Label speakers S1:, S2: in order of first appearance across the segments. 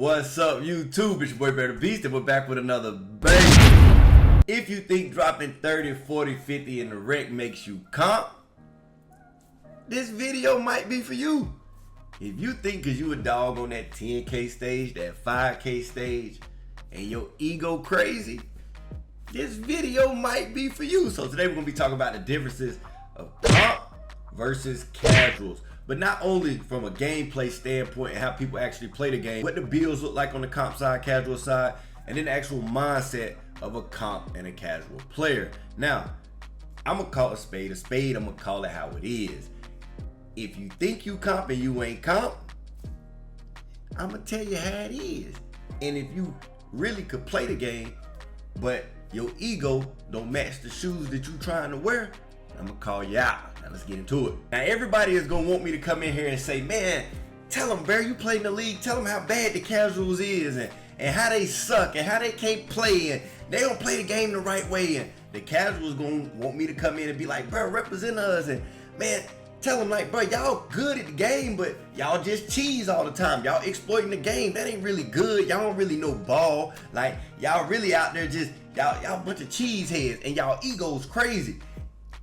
S1: What's up, YouTube? It's your boy BEARDABEAST, and we're back with another bang. If you think dropping 30, 40, 50 in the rec makes you comp, this video might be for you. If you think because you a dog on that 10K stage, that 5K stage, and your ego crazy, this video might be for you. So today we're going to be talking about the differences of comp versus casuals. But not only from a gameplay standpoint and how people actually play the game, what the builds look like on the comp side, casual side, and then the actual mindset of a comp and a casual player. Now, I'm gonna call a spade, I'm gonna call it how it is. If you think you comp and you ain't comp, I'm gonna tell you how it is. And if you really could play the game, but your ego don't match the shoes that you trying to wear, I'm gonna call you out. Now let's get into it. Now everybody is gonna want me to come in here and say, man, tell them, Bear, you played in the league, tell them how bad the casuals is and how they suck and how they can't play and they don't play the game the right way. And the casuals gonna want me to come in and be like, bro, represent us. And man, tell them like, bro, y'all good at the game, but y'all just cheese all the time. Y'all exploiting the game. That ain't really good. Y'all don't really know ball. Like y'all really out there just, y'all a bunch of cheese heads and y'all egos crazy.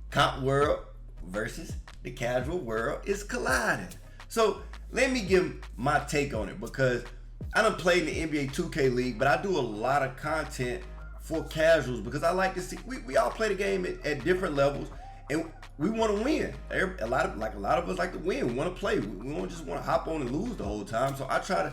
S1: Comp world versus the casual world is colliding. So let me give my take on it, because I done played in the NBA 2K league, but I do a lot of content for casuals because I like to see, we all play the game at different levels and we want to win. A lot of us like to win. We want to play. We don't just want to hop on and lose the whole time. So I try to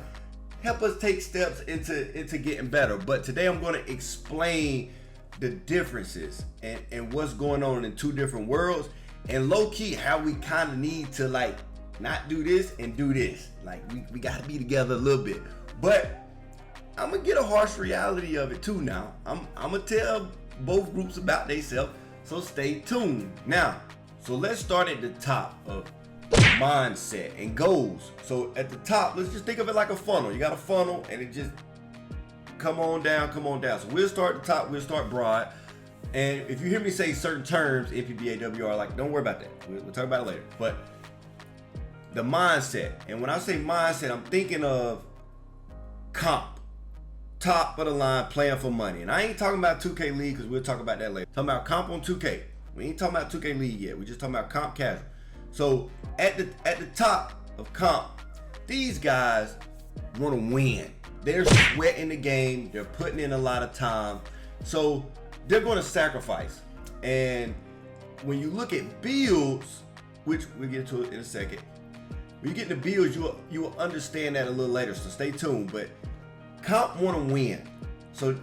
S1: help us take steps into getting better. But today I'm going to explain the differences and what's going on in two different worlds, and low-key how we kind of need to like not do this and do this. Like we got to be together a little bit. But I'm gonna get a harsh reality of it too now. I'm gonna tell both groups about themselves, so stay tuned. Now, so let's start at the top of mindset and goals. So at the top, let's just think of it like a funnel. You got a funnel and it just come on down. So we'll start at the top, we'll start broad. And if you hear me say certain terms, BAWR, like don't worry about that. We'll talk about it later. But the mindset, and when I say mindset, I'm thinking of comp, top of the line, playing for money. And I ain't talking about 2K League because we'll talk about that later. Talking about comp on 2K. We ain't talking about 2K League yet. We're just talking about comp casual. So at the top of comp, these guys want to win. They're sweating the game. They're putting in a lot of time. So they're going to sacrifice. And when you look at builds, which we'll get to it in a second, when you get into builds, you will understand that a little later. So stay tuned. But comp want to win. So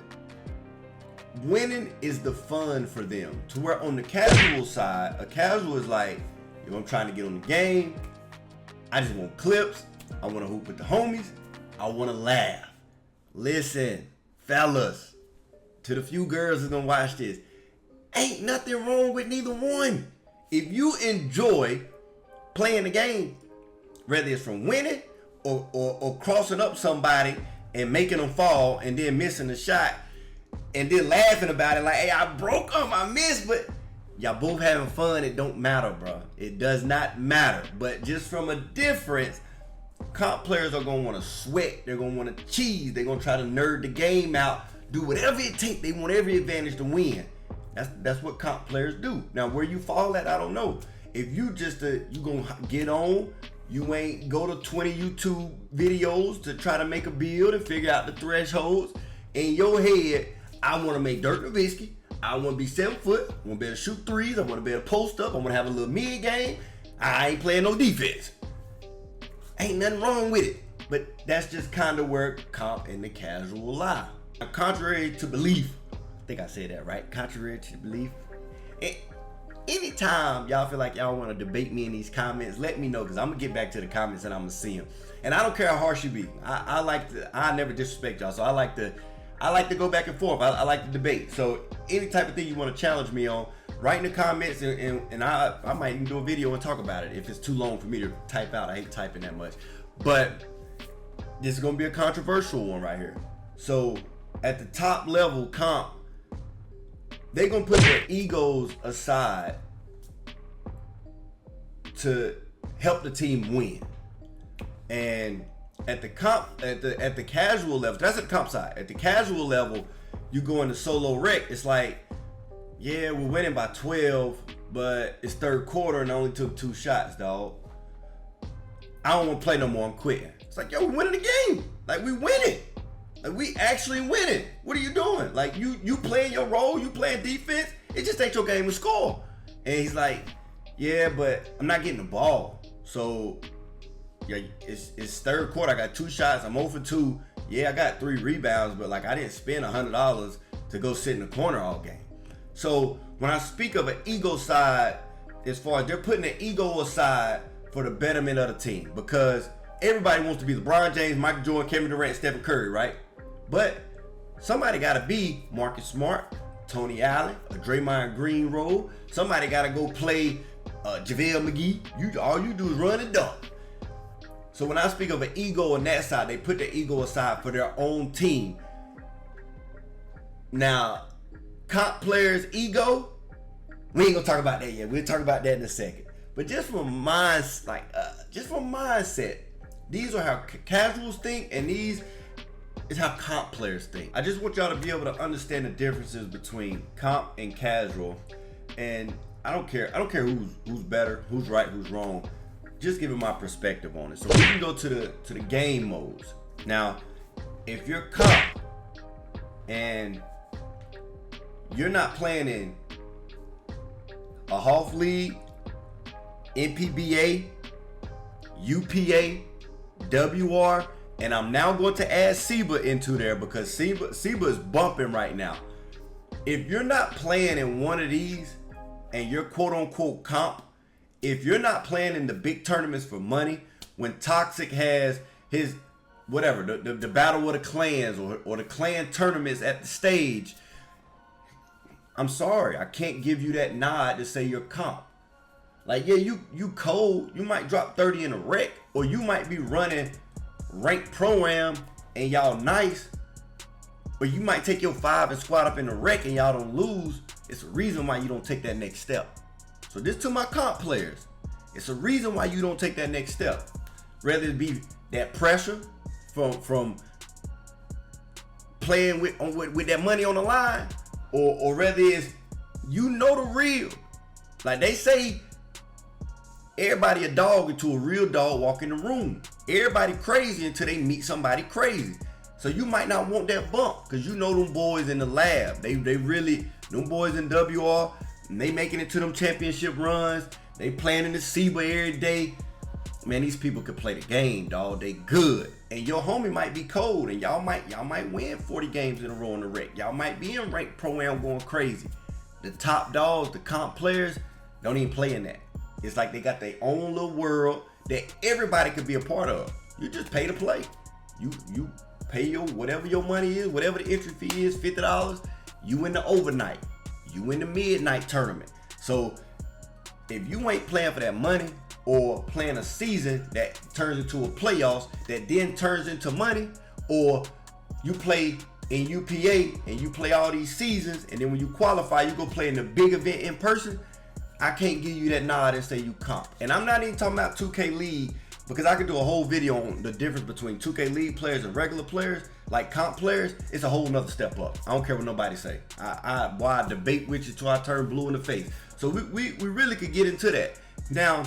S1: winning is the fun for them. To where on the casual side, a casual is like, you know, I'm trying to get on the game. I just want clips. I want to hoop with the homies. I want to laugh. Listen, fellas, to the few girls that's gonna watch this, ain't nothing wrong with neither one. If you enjoy playing the game, whether it's from winning or crossing up somebody and making them fall and then missing the shot and then laughing about it like, hey, I broke them, I missed, but y'all both having fun, it don't matter, bro. It does not matter. But just from a difference, comp players are gonna want to sweat. They're gonna want to cheese. They're gonna try to nerd the game out. Do whatever it takes. They want every advantage to win. That's what comp players do. Now where you fall at, I don't know. If you just you gonna get on, you ain't go to 20 YouTube videos to try to make a build and figure out the thresholds. In your head, I want to make Dirk Nowitzki. I want to be 7 foot. I want to be able to shoot threes. I want to be able to post up. I want to have a little mid game. I ain't playing no defense. Ain't nothing wrong with it, but that's just kind of where comp and the casual lie. Now, contrary to belief, I think I said that right, contrary to belief, anytime y'all feel like y'all want to debate me in these comments, let me know, because I'm going to get back to the comments and I'm going to see them. And I don't care how harsh you be. I never disrespect y'all, so I like to go back and forth. I like to debate. So any type of thing you want to challenge me on, write in the comments, and I might even do a video and talk about it if it's too long for me to type out. I hate typing that much. But this is going to be a controversial one right here. So at the top level comp, they're going to put their egos aside to help the team win. And At the casual level, that's at the comp side. At the casual level, you go into solo rec. It's like, yeah, we're winning by 12, but it's third quarter and I only took 2 shots, dog. I don't want to play no more. I'm quitting. It's like, yo, we winning the game. Like, we winning. Like, we actually winning. What are you doing? Like, you playing your role, you playing defense. It just ain't your game to score. And he's like, yeah, but I'm not getting the ball. So, yeah, it's third quarter. I got 2 shots. I'm 0 for 2. Yeah, I got 3 rebounds, but like, I didn't spend $100 to go sit in the corner all game. So when I speak of an ego side, as far as they're putting the ego aside for the betterment of the team, because everybody wants to be LeBron James, Michael Jordan, Kevin Durant, Stephen Curry, right? But somebody got to be Marcus Smart, Tony Allen, a Draymond Green role. Somebody got to go play JaVale McGee. All you do is run and dunk. So when I speak of an ego on that side, they put the ego aside for their own team. Now, comp players' ego, we ain't gonna talk about that yet. We'll talk about that in a second. But just from mindset, these are how casuals think, and these is how comp players think. I just want y'all to be able to understand the differences between comp and casual. And I don't care who's better, who's right, who's wrong. Just giving my perspective on it. So we can go to the game modes. Now, if you're comp and you're not playing in a Hoff League, NPBA, UPA, WR, and I'm now going to add SEBA into there because SEBA is bumping right now. If you're not playing in one of these and you're quote unquote comp, if you're not playing in the big tournaments for money, when Toxic has his whatever, the battle of the clans or the clan tournaments at the stage, I'm sorry, I can't give you that nod to say you're comp. Like, yeah, you cold, you might drop 30 in a rec, or you might be running ranked pro-am and y'all nice, or you might take your 5 and squat up in the rec and y'all don't lose. It's a reason why you don't take that next step. So this to my comp players, it's a reason why you don't take that next step. Whether it be that pressure from playing with that money on the line, or whether it's you know the real. Like they say, everybody a dog until a real dog walk in the room. Everybody crazy until they meet somebody crazy. So you might not want that bump because you know them boys in the lab. They really, them boys in WR, and they making it to them championship runs. They playing in the SEBA every day. Man, these people could play the game, dog. They good. And your homie might be cold, and y'all might win 40 games in a row in the rec. Y'all might be in ranked pro-am going crazy. The top dogs, the comp players, don't even play in that. It's like they got their own little world that everybody could be a part of. You just pay to play. You pay your whatever your money is, whatever the entry fee is, $50. You in the overnight. You in the midnight tournament. So if you ain't playing for that money or playing a season that turns into a playoffs that then turns into money, or you play in UPA and you play all these seasons and then when you qualify you go play in the big event in person, I can't give you that nod and say you comp. And I'm not even talking about 2K League, because I could do a whole video on the difference between 2K League players and regular players. Like comp players, it's a whole nother step up. I don't care what nobody say. I debate with you till I turn blue in the face. So we really could get into that. Now,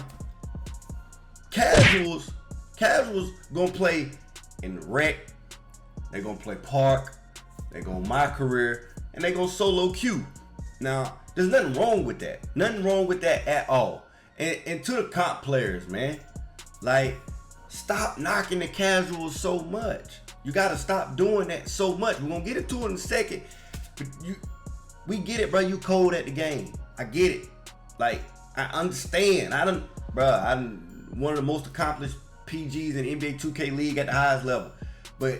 S1: casuals gonna play in the rec, they gonna play park, they gonna my career, and they gonna solo queue. Now, there's nothing wrong with that. Nothing wrong with that at all. And to the comp players, man, like, stop knocking the casuals so much. You gotta stop doing that so much. We're gonna get into it in a second. But we get it, bro. You cold at the game. I get it. Like, I understand. I'm one of the most accomplished PGs in NBA 2K League at the highest level. But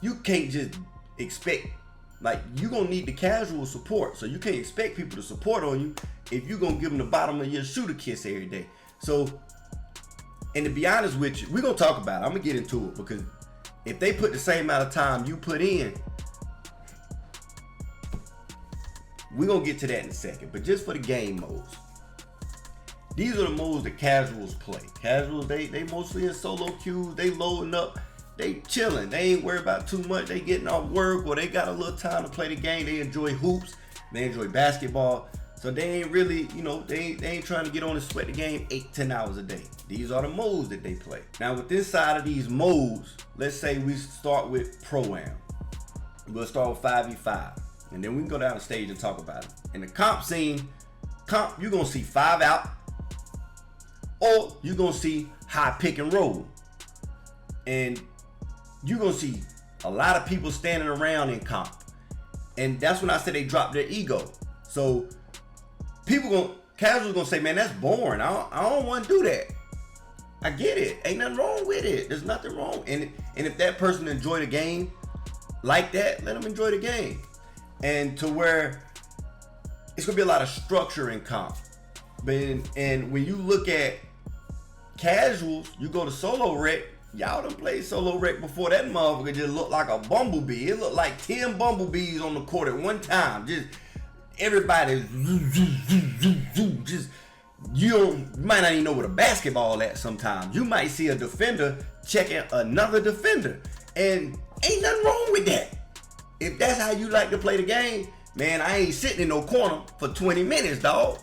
S1: you can't just expect, like, you gonna need the casual support. So you can't expect people to support on you if you gonna give them the bottom of your shooter kiss every day. So, and to be honest with you, we're gonna talk about it. I'm gonna get into it because if they put the same amount of time you put in, we're gonna get to that in a second. But just for the game modes. these are the modes that casuals play. Casuals, they mostly in solo queues, they loading up, they chilling, they ain't worried about too much, they getting off work, or they got a little time to play the game, they enjoy hoops, they enjoy basketball, so they ain't really, you know, they ain't trying to get on and sweat the game 8-10 hours a day. These are the modes that they play. Now with this side of these modes, let's say we start with Pro-Am. We'll start with 5v5, and then we can go down the stage and talk about it. In the comp scene, you're gonna see 5 out, or you're gonna see high pick and roll. And you're gonna see a lot of people standing around in comp. And that's when I said they drop their ego. So casuals gonna say, man, that's boring. I don't wanna do that. I get it, ain't nothing wrong with it. There's nothing wrong. And if that person enjoy the game like that, let them enjoy the game. And to where it's gonna be a lot of structure in comp. And when you look at casuals, you go to solo rec, y'all done played solo rec before. That motherfucker just looked like a bumblebee. It looked like 10 bumblebees on the court at one time. Just everybody just, you might not even know what a basketball at sometimes. You might see a defender checking another defender. And ain't nothing wrong with that. If that's how you like to play the game, man, I ain't sitting in no corner for 20 minutes, dog.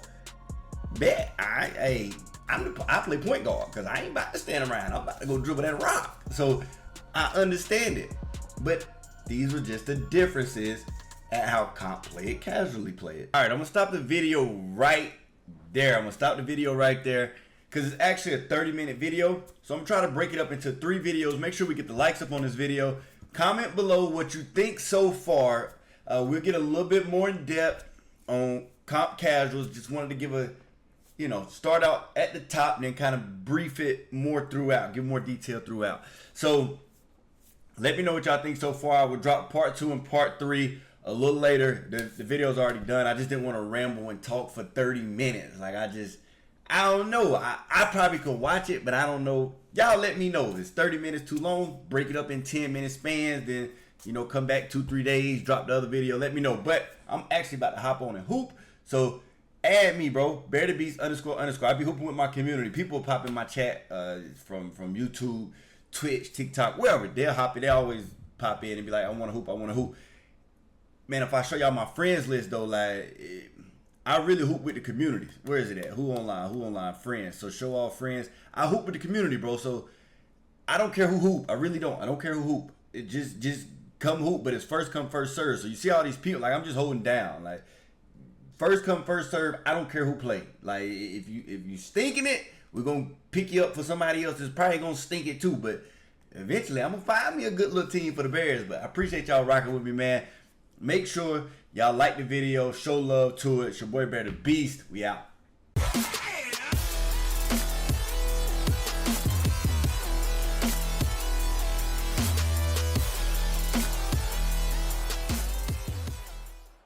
S1: Bet I play point guard because I ain't about to stand around. I'm about to go dribble that rock. So I understand it. But these are just the differences at how comp play it, casually play it. All right, I'm gonna stop the video right there. I'm gonna stop the video right there because it's actually a 30-minute video. So I'm gonna try to break it up into 3 videos. Make sure we get the likes up on this video. Comment below what you think so far. We'll get a little bit more in depth on comp casuals. Just wanted to give a, you know, start out at the top and then kind of brief it more throughout, give more detail throughout. So let me know what y'all think so far. I will drop part 2 and part 3 a little later. The video's already done. I just didn't want to ramble and talk for 30 minutes. Like I don't know. I probably could watch it, but I don't know. Y'all let me know. If it's 30 minutes too long, break it up in 10-minute spans, then, you know, come back 2-3 days, drop the other video, let me know. But I'm actually about to hop on and hoop. So add me, bro. BEARDABEAST __. I be hooping with my community. People pop in my chat from YouTube, Twitch, TikTok, wherever. They'll hop in. They always pop in and be like, I want to hoop, I want to hoop. Man, if I show y'all my friends list, though, like, I really hoop with the community. Where is it at? Who online? Friends. So show all friends. I hoop with the community, bro. So I don't care who hoop. I really don't. I don't care who hoop. It just come hoop, but it's first come, first serve. So you see all these people, like, I'm just holding down. Like, first come, first serve. I don't care who play. Like, if you stinking it, we're gonna pick you up for somebody else that's probably gonna stink it too. But eventually, I'm gonna find me a good little team for the Bears. But I appreciate y'all rocking with me, man. Make sure y'all like the video, show love to it. It's your boy BEARDABEAST. We out.